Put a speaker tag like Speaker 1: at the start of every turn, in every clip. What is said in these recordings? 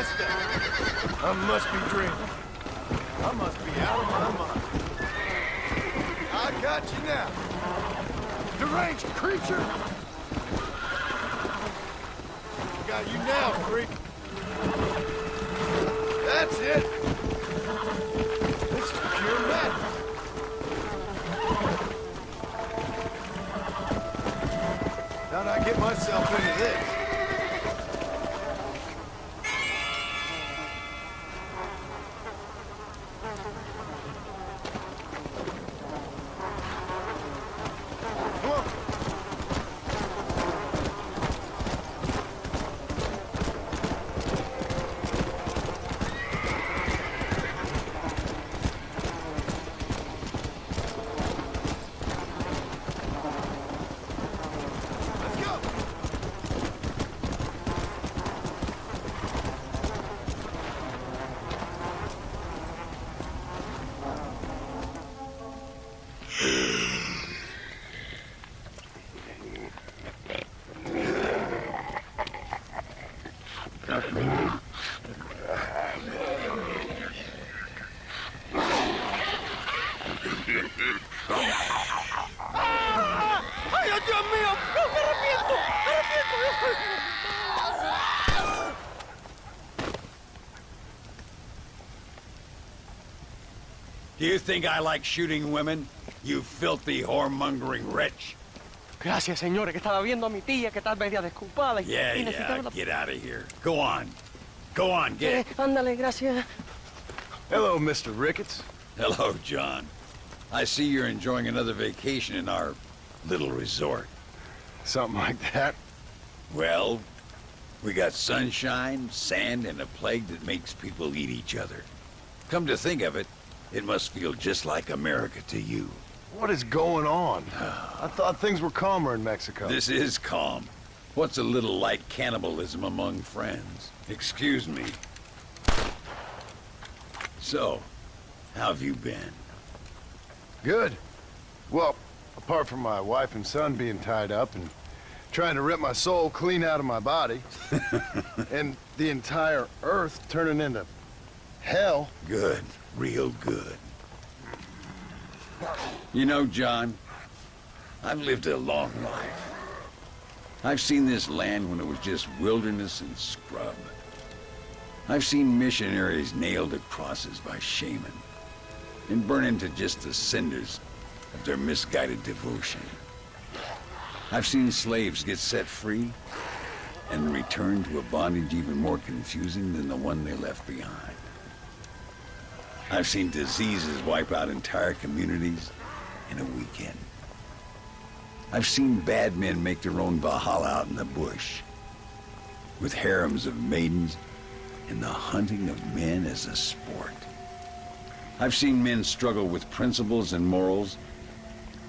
Speaker 1: messed up. I must be dreaming. I must be out of my mind. I got you now. Deranged creature! Got you now, freak. That's it. This is pure madness. How'd I get myself into this?
Speaker 2: Do you think I like shooting women? You filthy, whoremongering wretch.
Speaker 3: Gracias, señores, que estaba viendo a mi tía que está media desculpada y necesitaba...
Speaker 2: Get out of here. Go on. Go on, get.
Speaker 3: Ándale, gracias.
Speaker 1: Hello, Mr. Ricketts.
Speaker 2: Hello, John. I see you're enjoying another vacation in our little resort.
Speaker 1: Something like that.
Speaker 2: Well, we got sunshine, sand, and a plague that makes people eat each other. Come to think of it, it must feel just like America to you.
Speaker 1: What is going on? I thought things were calmer in Mexico.
Speaker 2: This is calm. What's a little light cannibalism among friends? Excuse me. So, how have you been?
Speaker 1: Good. Well, apart from my wife and son being tied up and trying to rip my soul clean out of my body, and the entire Earth turning into hell.
Speaker 2: Good. Real good. You know, John, I've lived a long life. I've seen this land when it was just wilderness and scrub. I've seen missionaries nailed to crosses by shaman and burn into just the cinders of their misguided devotion. I've seen slaves get set free and return to a bondage even more confusing than the one they left behind. I've seen diseases wipe out entire communities in a weekend. I've seen bad men make their own Valhalla out in the bush, with harems of maidens and the hunting of men as a sport. I've seen men struggle with principles and morals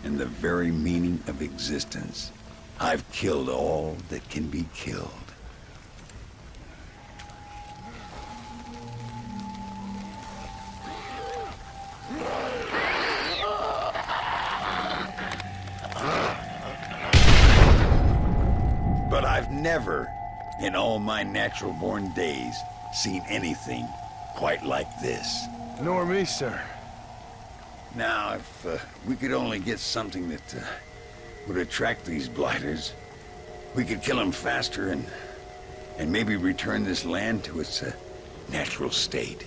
Speaker 2: and the very meaning of existence. I've killed all that can be killed. But I've never, in all my natural-born days, seen anything quite like this.
Speaker 1: Nor me, sir.
Speaker 2: Now, if we could only get something that would attract these blighters, we could kill them faster and maybe return this land to its natural state.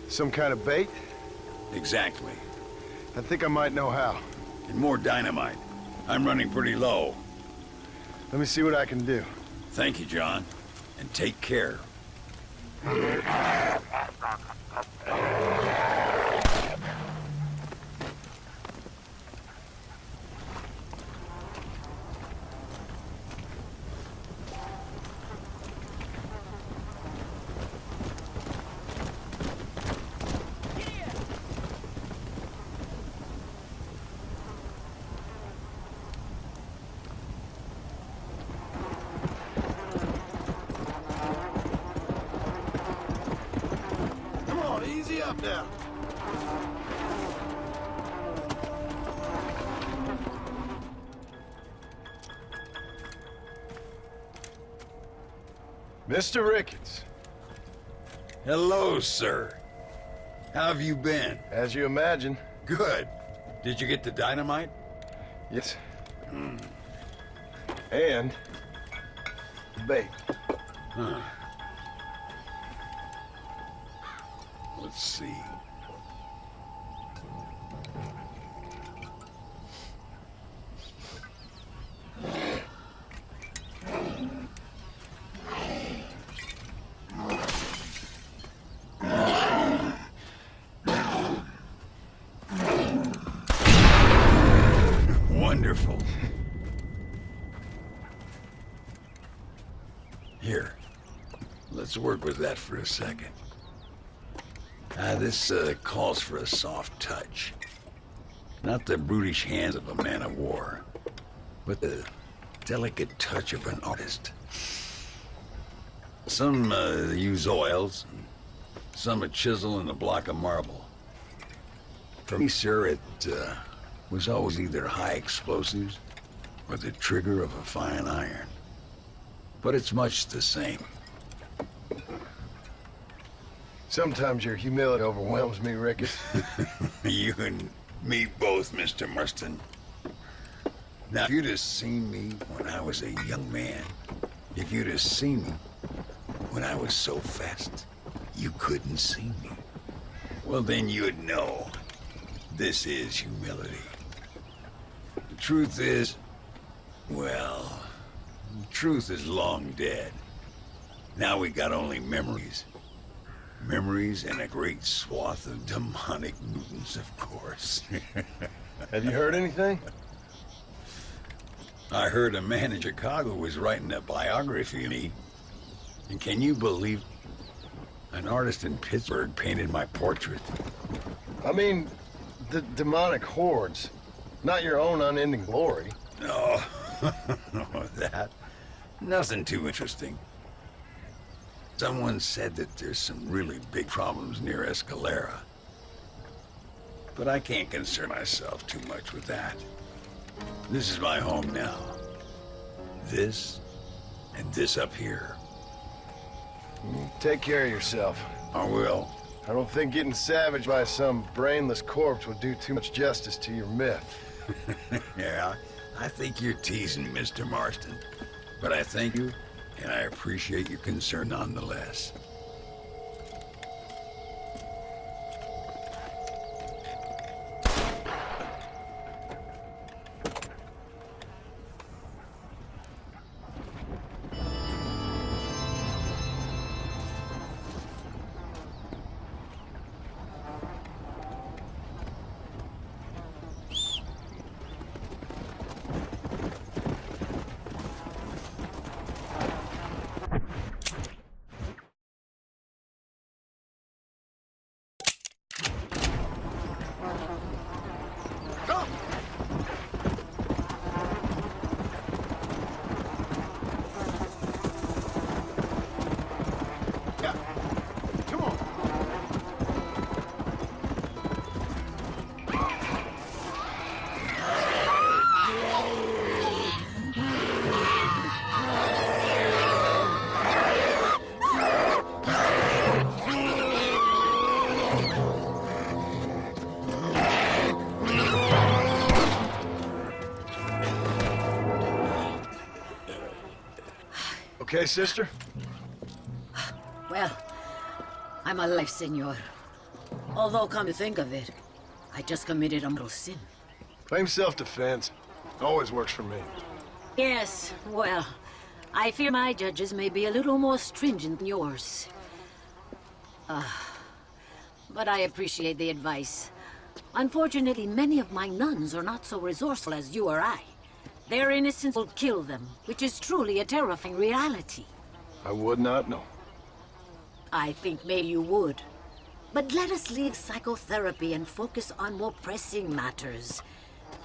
Speaker 1: Some kind of bait?
Speaker 2: Exactly.
Speaker 1: I think I might know how.
Speaker 2: And more dynamite. I'm running pretty low.
Speaker 1: Let me see what I can do.
Speaker 2: Thank you, John. And take care.
Speaker 1: Easy up now. Mr. Ricketts,
Speaker 2: Hello, sir. How have you been?
Speaker 1: As you imagine.
Speaker 2: Good. Did you get the dynamite?
Speaker 1: Yes. And bait.
Speaker 2: Huh. Let's see. Wonderful. Here, let's work with that for a second. This calls for a soft touch. Not the brutish hands of a man of war, but the delicate touch of an artist. Some use oils, some a chisel and a block of marble. For me, sir, it was always either high explosives or the trigger of a fine iron. But it's much the same.
Speaker 1: Sometimes your humility overwhelms me, Ricky.
Speaker 2: You and me both, Mr. Marston. Now, if you'd have seen me when I was a young man, if you'd have seen me when I was so fast, you couldn't see me. Well, then you'd know this is humility. The truth is, well, the truth is long dead. Now we got only memories. Memories and a great swath of demonic mutants, of course.
Speaker 1: Have you heard anything?
Speaker 2: I heard a man in Chicago was writing a biography of me. And can you believe an artist in Pittsburgh painted my portrait?
Speaker 1: I mean, the demonic hordes, not your own unending glory.
Speaker 2: No, that. Nothing too interesting. Someone said that there's some really big problems near Escalera. But I can't concern myself too much with that. This is my home now. This, and this up here.
Speaker 1: Take care of yourself.
Speaker 2: I will.
Speaker 1: I don't think getting savaged by some brainless corpse will do too much justice to your myth.
Speaker 2: Yeah, I think you're teasing, Mr. Marston. But I thank you, and I appreciate your concern nonetheless.
Speaker 1: Okay, sister?
Speaker 4: Well, I'm alive, senor. Although, come to think of it, I just committed a mortal sin.
Speaker 1: Claim self-defense. Always works for me.
Speaker 4: Yes, well, I fear my judges may be a little more stringent than yours. But I appreciate the advice. Unfortunately, many of my nuns are not so resourceful as you or I. Their innocence will kill them, which is truly a terrifying reality.
Speaker 1: I would not know.
Speaker 4: I think maybe you would. But let us leave psychotherapy and focus on more pressing matters.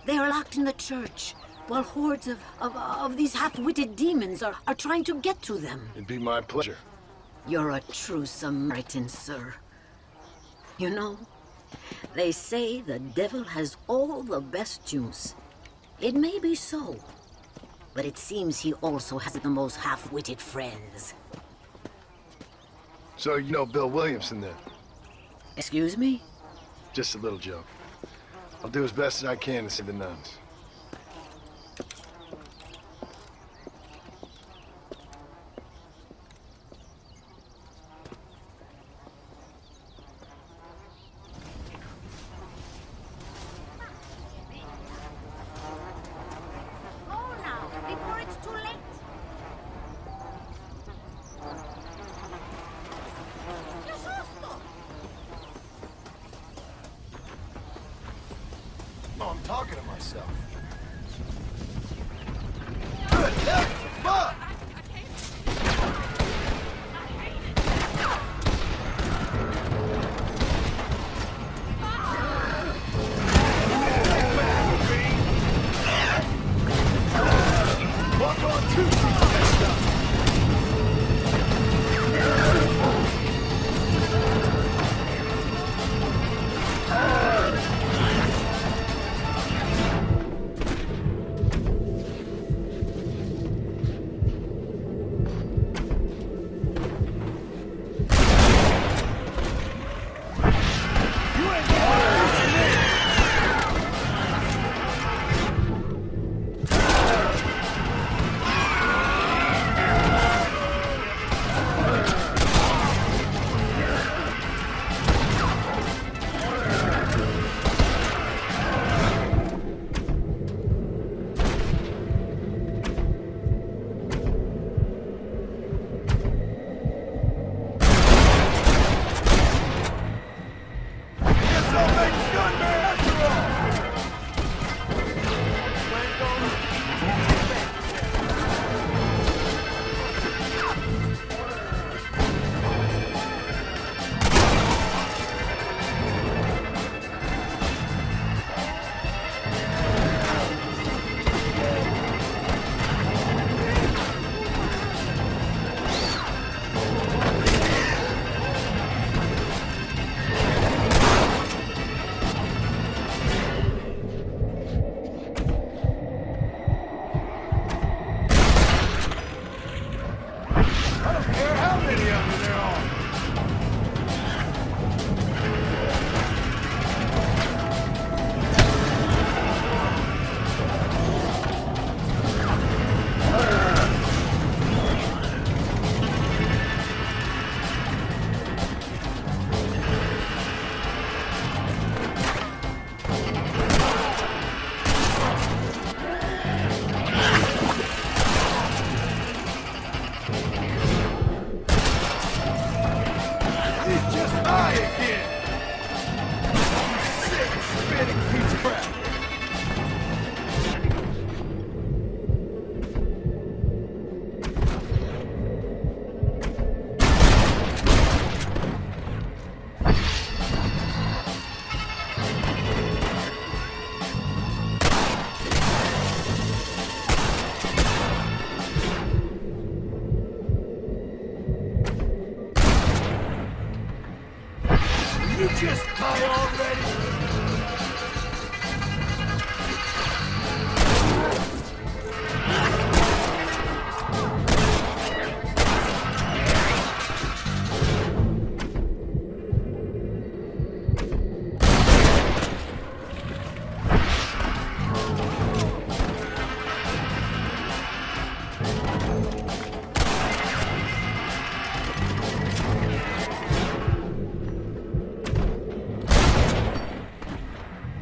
Speaker 4: They are locked in the church, while hordes of these half-witted demons are trying to get to them.
Speaker 1: It'd be my pleasure.
Speaker 4: You're a true Samaritan, sir. You know, they say the devil has all the best tunes. It may be so, but it seems he also has the most half-witted friends.
Speaker 1: So you know Bill Williamson then?
Speaker 4: Excuse me?
Speaker 1: Just a little joke. I'll do as best as I can to save the nuns.
Speaker 5: Go now, before it's too late. ¡Qué susto!
Speaker 1: No, I'm talking to myself. Walk on two feet next time. You just die already!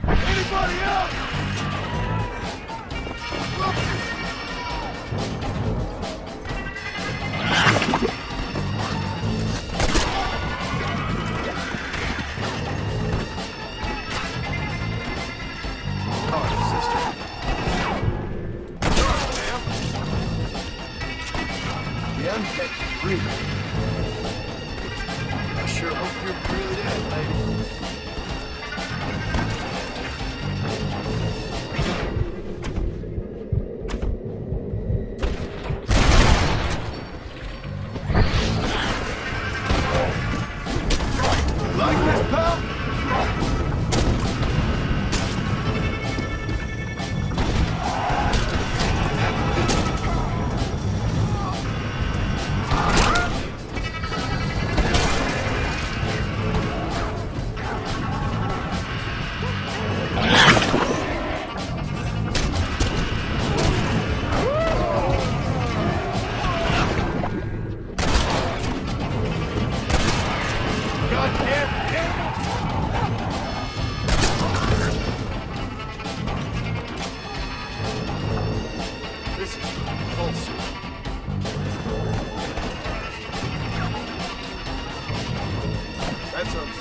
Speaker 1: Anybody else? The undead can breathe. I sure hope you're really dead, lady. Like this, pal?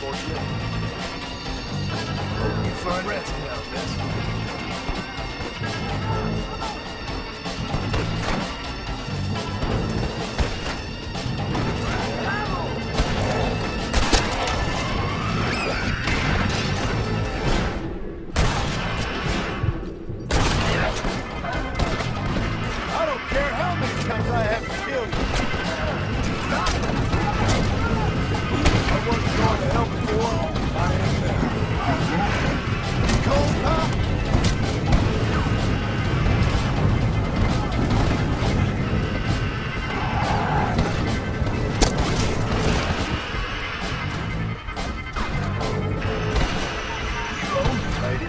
Speaker 1: unfortunate. Hope you find rest now, miss. I don't care how many times I have to kill you. I wasn't going to help before. I am now. Cold, huh? You own me, lady.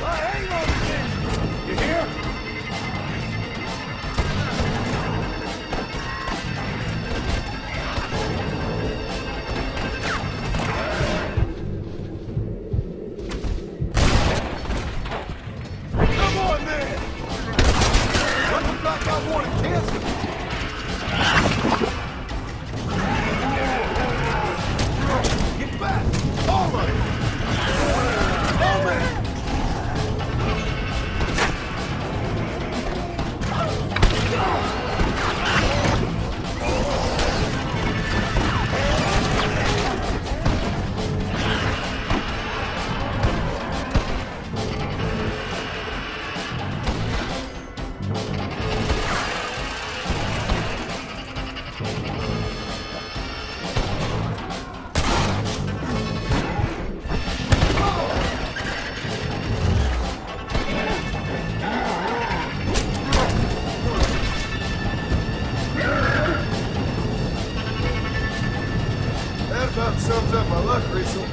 Speaker 1: Hang on a minute. You hear? Come on, man! Doesn't look like I want to cancel. Get back! All of it! Oh, man! That about sums up my luck recently.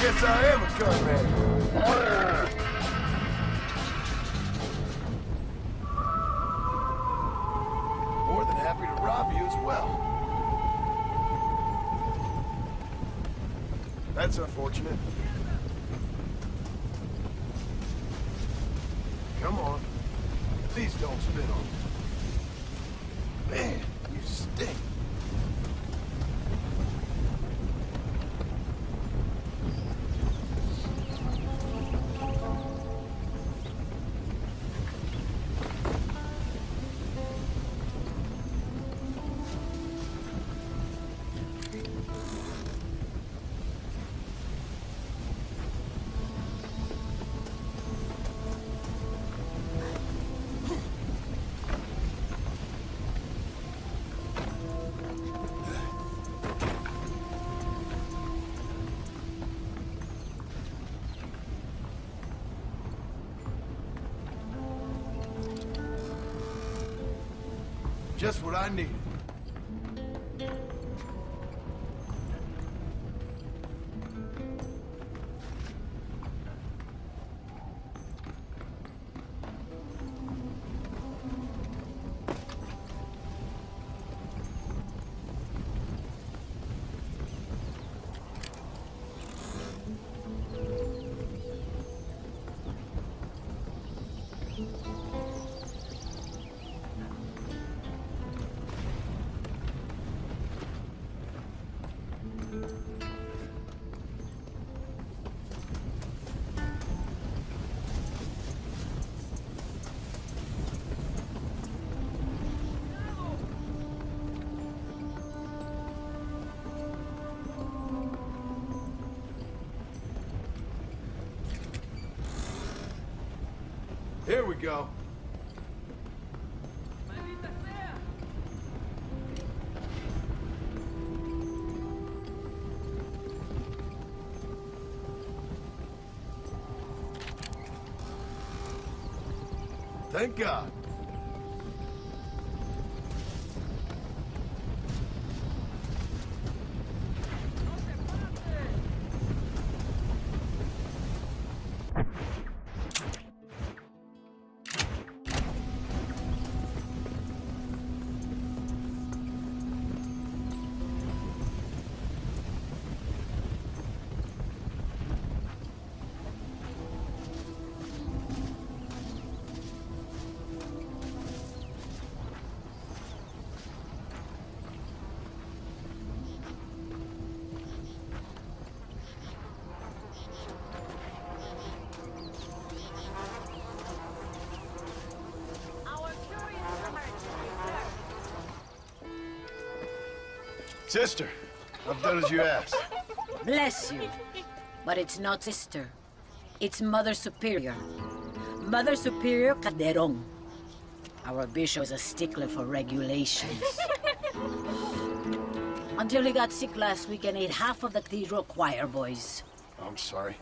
Speaker 1: Guess I am a gunman. More than happy to rob you as well. That's unfortunate. Come on. Please don't spit on me. Man, you stink. Just what I needed. Here we go. Thank God.
Speaker 5: Our curious hearts return.
Speaker 1: Sister, I've done as you asked.
Speaker 4: Bless you. But it's not sister. It's Mother Superior. Mother Superior Calderón. Our bishop is a stickler for regulations. Until he got sick last week and ate half of the cathedral choir boys.
Speaker 1: I'm sorry.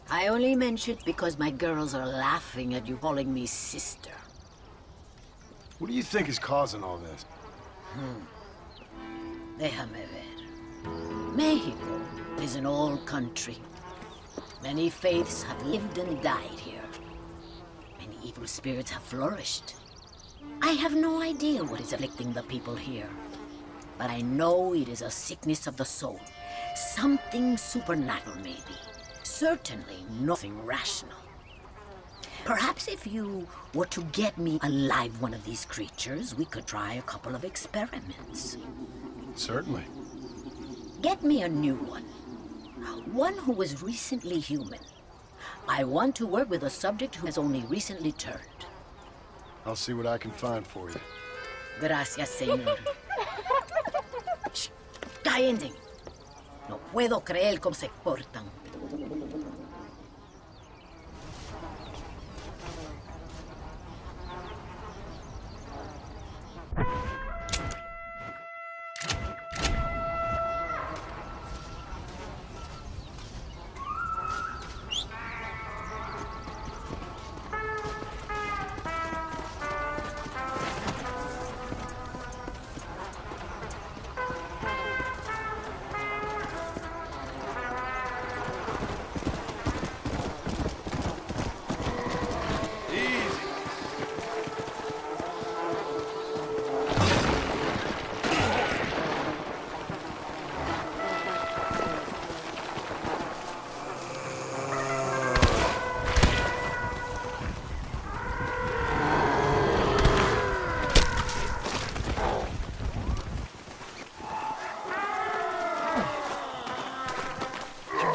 Speaker 4: I only mention it because my girls are laughing at you calling me sister.
Speaker 1: What do you think is causing all this?
Speaker 4: Déjame ver. Mexico is an old country. Many faiths have lived and died here. Many evil spirits have flourished. I have no idea what is afflicting the people here. But I know it is a sickness of the soul. Something supernatural, maybe. Certainly nothing rational. Perhaps if you were to get me alive one of these creatures, we could try a couple of experiments.
Speaker 1: Certainly.
Speaker 4: Get me a new one. One who was recently human. I want to work with a subject who has only recently turned.
Speaker 1: I'll see what I can find for you.
Speaker 4: Gracias, señor. Shh, cállense. No puedo creer cómo se portan.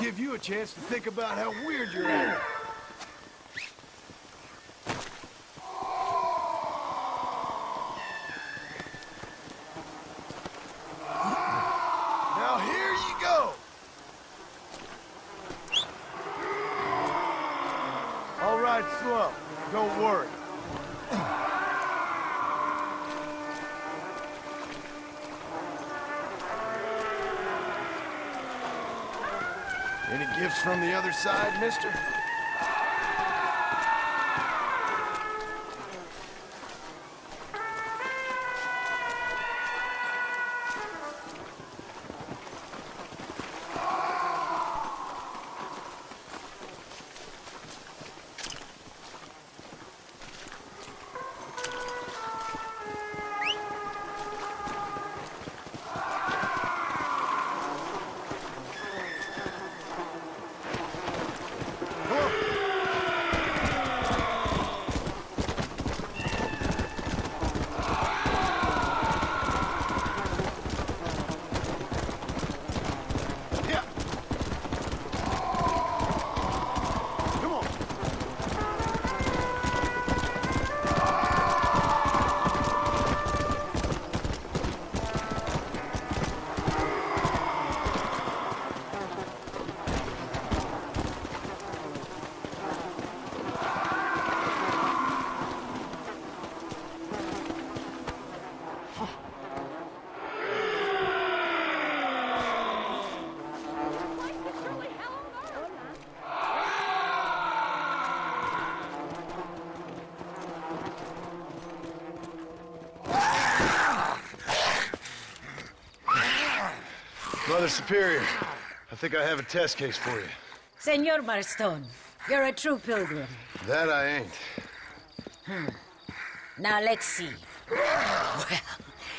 Speaker 1: Give you a chance to think about how weird you're at. Now here you go. All right, slow. Don't worry. Any gifts from the other side, mister? Come Mother Superior, I think I have a test case for you.
Speaker 4: Senor Marston, you're a true pilgrim.
Speaker 1: That I ain't.
Speaker 4: Now let's see. Well,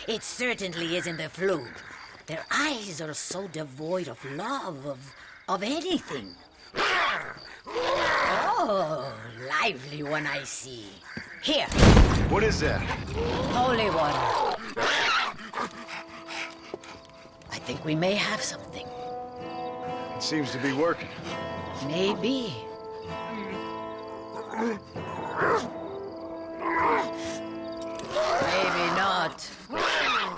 Speaker 4: it certainly isn't the flu. Their eyes are so devoid of love, of anything. Oh, lively one I see. Here,
Speaker 1: What is that?
Speaker 4: holy water. I think we may have something.
Speaker 1: It seems to be working.
Speaker 4: Maybe. Maybe not.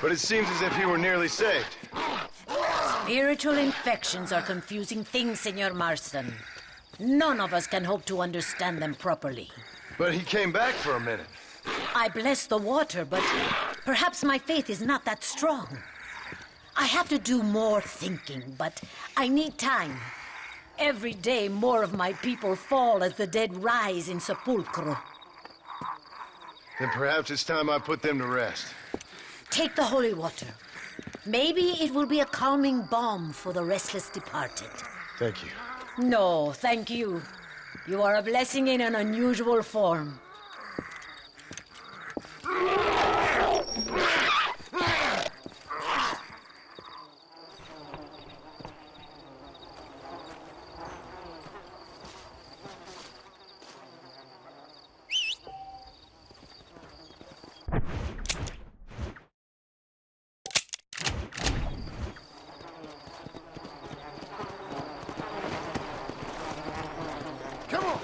Speaker 1: But it seems as if he were nearly saved.
Speaker 4: Spiritual infections are confusing things, Senor Marston. None of us can hope to understand them properly.
Speaker 1: But he came back for a minute.
Speaker 4: I bless the water, but perhaps my faith is not that strong. I have to do more thinking, but I need time. Every day, more of my people fall as the dead rise in sepulchro.
Speaker 1: Then perhaps it's time I put them to rest.
Speaker 4: Take the holy water. Maybe it will be a calming balm for the restless departed.
Speaker 1: Thank you.
Speaker 4: No, thank you. You are a blessing in an unusual form.
Speaker 1: Come on!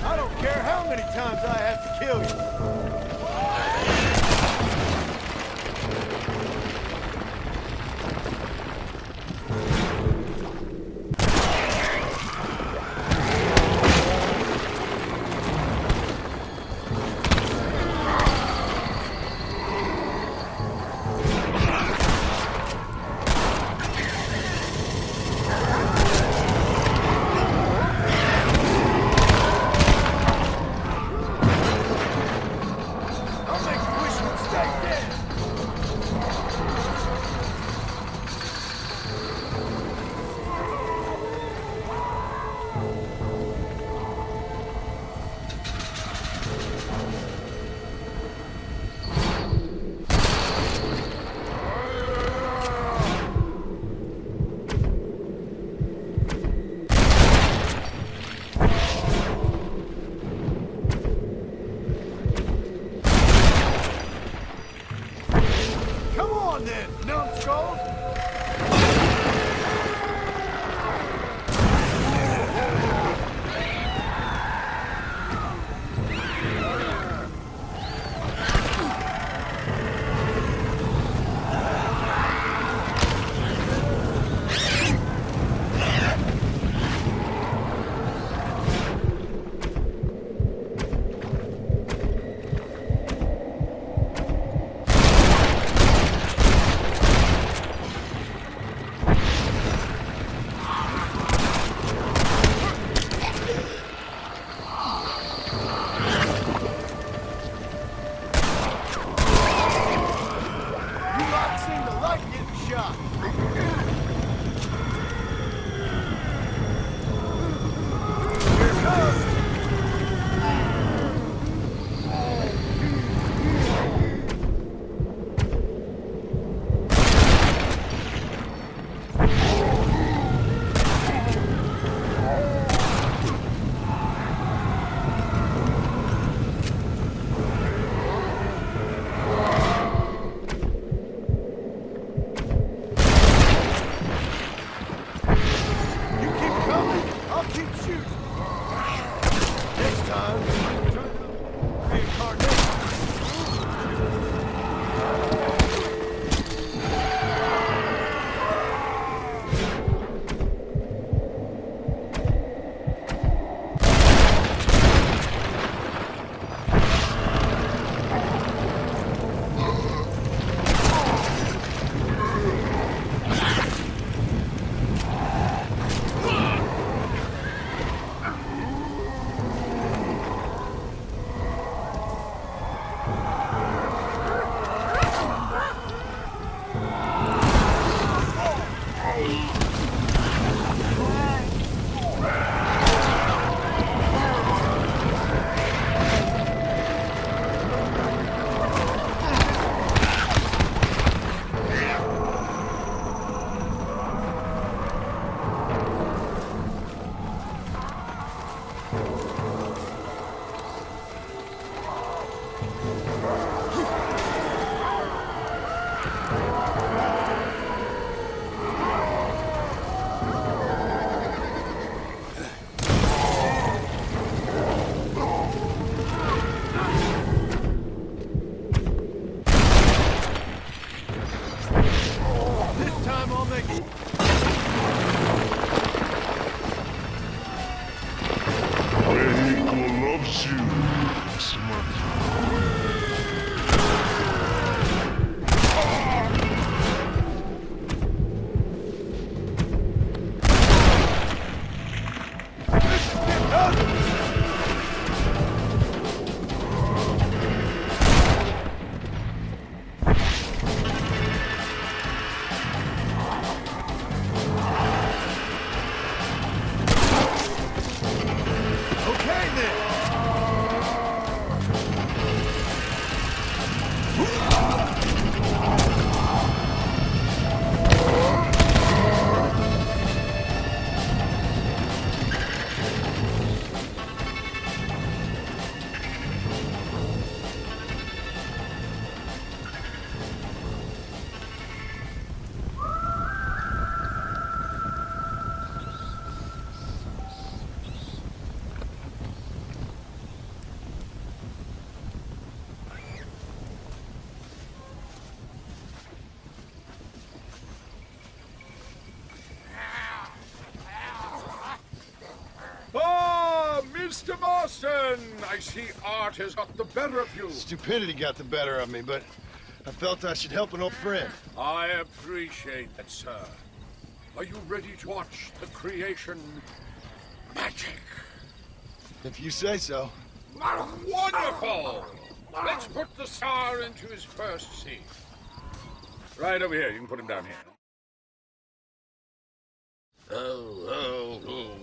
Speaker 1: I don't care how many times I have to kill you. I'll make you wish you'd stay dead. Come on then, numbskulls! You lot seem to like getting shot. Here it comes! You keep coming, I'll keep shooting. This time, reincarnation. This time I'll make it.
Speaker 6: Mexico loves you. Again, I see art has got the better of you.
Speaker 1: Stupidity got the better of me, but I felt I should help an old friend.
Speaker 6: I appreciate that, sir. Are you ready to watch the creation magic?
Speaker 1: If you say so.
Speaker 6: Wonderful! Let's put the star into his first scene. Right over here. You can put him down here. Oh.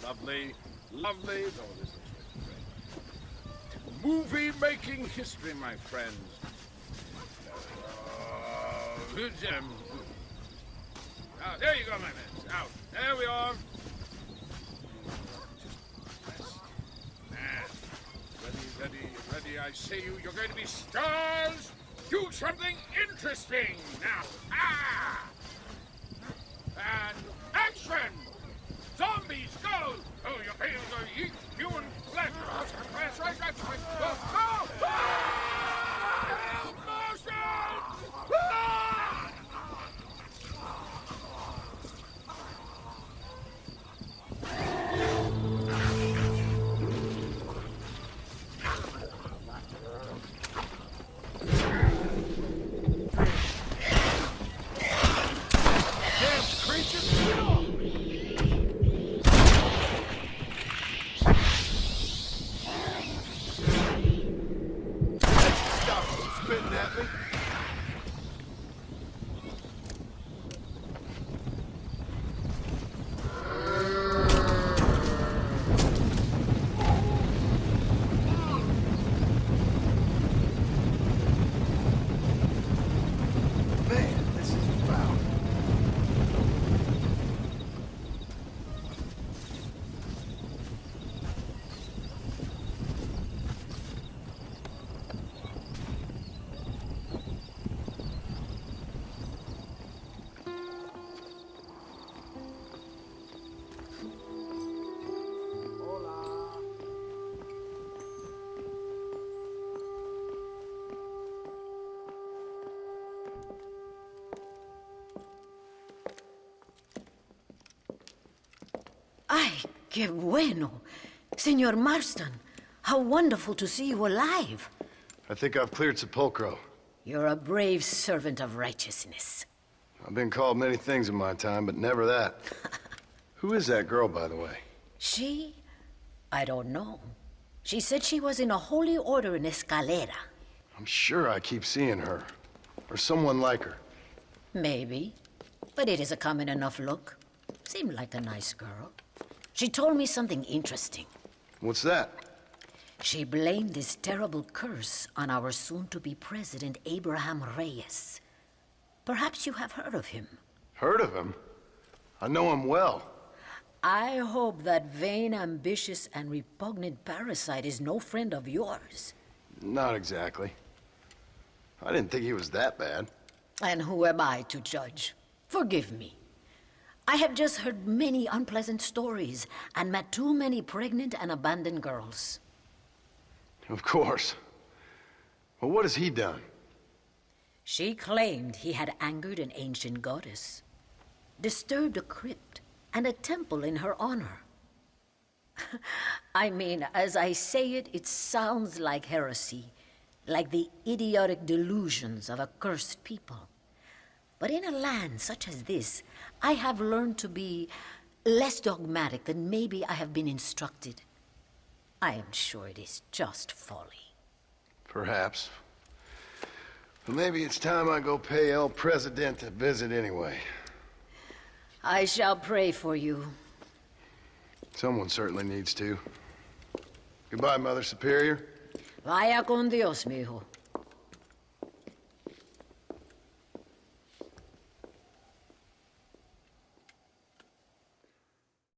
Speaker 6: Lovely. Lovely. Oh, this looks great. Movie-making history, my friends. There you go, my man. Out. There we are. Ready, I say you. You're going to be stars. Do something interesting now. And action! Zombies, go! Oh, your tails are yeet, human flesh. That's right. Go! Motion!
Speaker 1: Spitting at me. Man, this is foul.
Speaker 4: Ay, qué bueno. Senor Marston, how wonderful to see you alive.
Speaker 1: I think I've cleared Sepulcro.
Speaker 4: You're a brave servant of righteousness.
Speaker 1: I've been called many things in my time, but never that. Who is that girl, by the way?
Speaker 4: She? I don't know. She said she was in a holy order in Escalera.
Speaker 1: I'm sure I keep seeing her. Or someone like her.
Speaker 4: Maybe. But it is a common enough look. Seemed like a nice girl. She told me something interesting.
Speaker 1: What's that?
Speaker 4: She blamed this terrible curse on our soon-to-be president, Abraham Reyes. Perhaps you have heard of him.
Speaker 1: Heard of him? I know him well.
Speaker 4: I hope that vain, ambitious, and repugnant parasite is no friend of yours.
Speaker 1: Not exactly. I didn't think he was that bad.
Speaker 4: And who am I to judge? Forgive me. I have just heard many unpleasant stories and met too many pregnant and abandoned girls.
Speaker 1: Of course. Well, what has he done?
Speaker 4: She claimed he had angered an ancient goddess, disturbed a crypt and a temple in her honor. I mean, as I say it, it sounds like heresy, like the idiotic delusions of a cursed people. But in a land such as this, I have learned to be less dogmatic than maybe I have been instructed. I am sure it is just folly.
Speaker 1: Perhaps. But maybe it's time I go pay El Presidente a visit anyway.
Speaker 4: I shall pray for you.
Speaker 1: Someone certainly needs to. Goodbye, Mother Superior.
Speaker 4: Vaya con Dios, mijo.